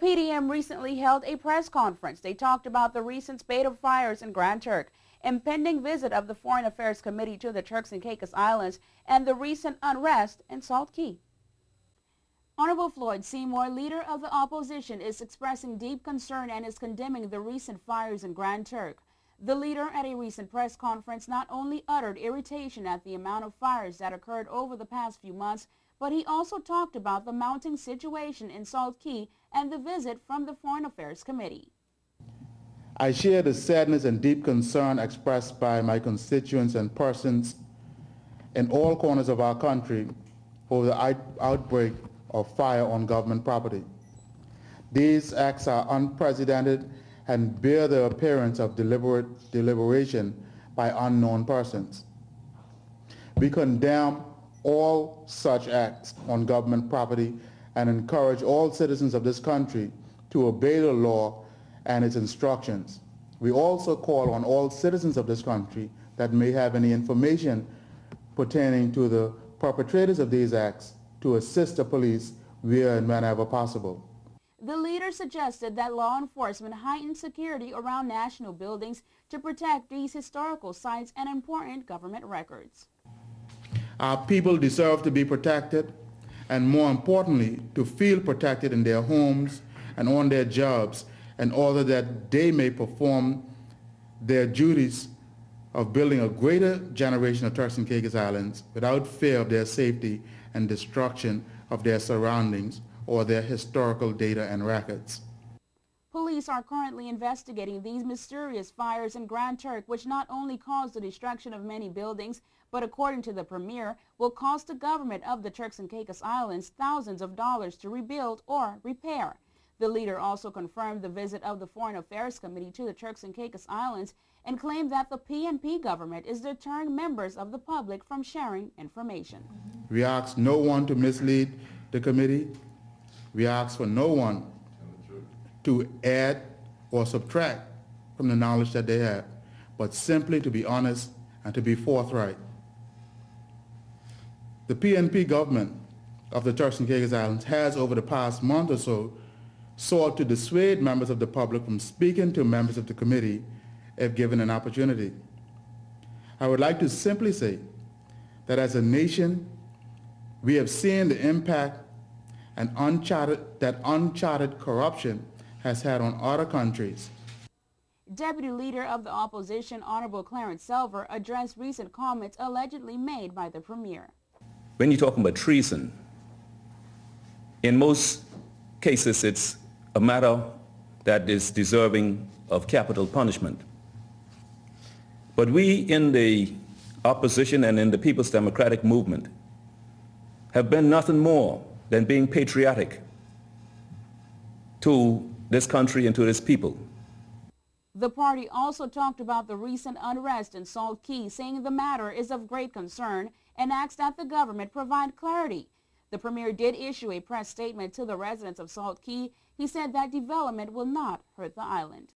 PDM recently held a press conference. They talked about the recent spate of fires in Grand Turk, impending visit of the Foreign Affairs Committee to the Turks and Caicos Islands, and the recent unrest in Salt Key. Honorable Floyd Seymour, leader of the opposition, is expressing deep concern and is condemning the recent fires in Grand Turk. The leader at a recent press conference not only uttered irritation at the amount of fires that occurred over the past few months, but he also talked about the mounting situation in Salt Key and the visit from the Foreign Affairs Committee. I share the sadness and deep concern expressed by my constituents and persons in all corners of our country over the outbreak of fire on government property. These acts are unprecedented and bear the appearance of deliberation by unknown persons. We condemn all such acts on government property and encourage all citizens of this country to obey the law and its instructions. We also call on all citizens of this country that may have any information pertaining to the perpetrators of these acts to assist the police where and whenever possible. The leader suggested that law enforcement heighten security around national buildings to protect these historical sites and important government records. Our people deserve to be protected, and more importantly, to feel protected in their homes and on their jobs, in order that they may perform their duties of building a greater generation of Turks and Caicos Islands without fear of their safety and destruction of their surroundings or their historical data and records. Police are currently investigating these mysterious fires in Grand Turk, which not only caused the destruction of many buildings, but according to the Premier, will cost the government of the Turks and Caicos Islands thousands of dollars to rebuild or repair. The leader also confirmed the visit of the Foreign Affairs Committee to the Turks and Caicos Islands and claimed that the PNP government is deterring members of the public from sharing information. We ask no one to mislead the committee. We ask for no one to add or subtract from the knowledge that they have, but simply to be honest and to be forthright. The PNP government of the Turks and Caicos Islands has, over the past month or so, sought to dissuade members of the public from speaking to members of the committee if given an opportunity. I would like to simply say that as a nation, we have seen the impact and uncharted corruption has had on other countries. Deputy Leader of the Opposition, Honorable Clarence Selver, addressed recent comments allegedly made by the Premier. When you're talking about treason, in most cases it's a matter that is deserving of capital punishment. But we in the opposition and in the People's Democratic Movement have been nothing more than being patriotic to this country and to this people. The party also talked about the recent unrest in Salt Key, saying the matter is of great concern and asked that the government provide clarity. The Premier did issue a press statement to the residents of Salt Key. He said that development will not hurt the island.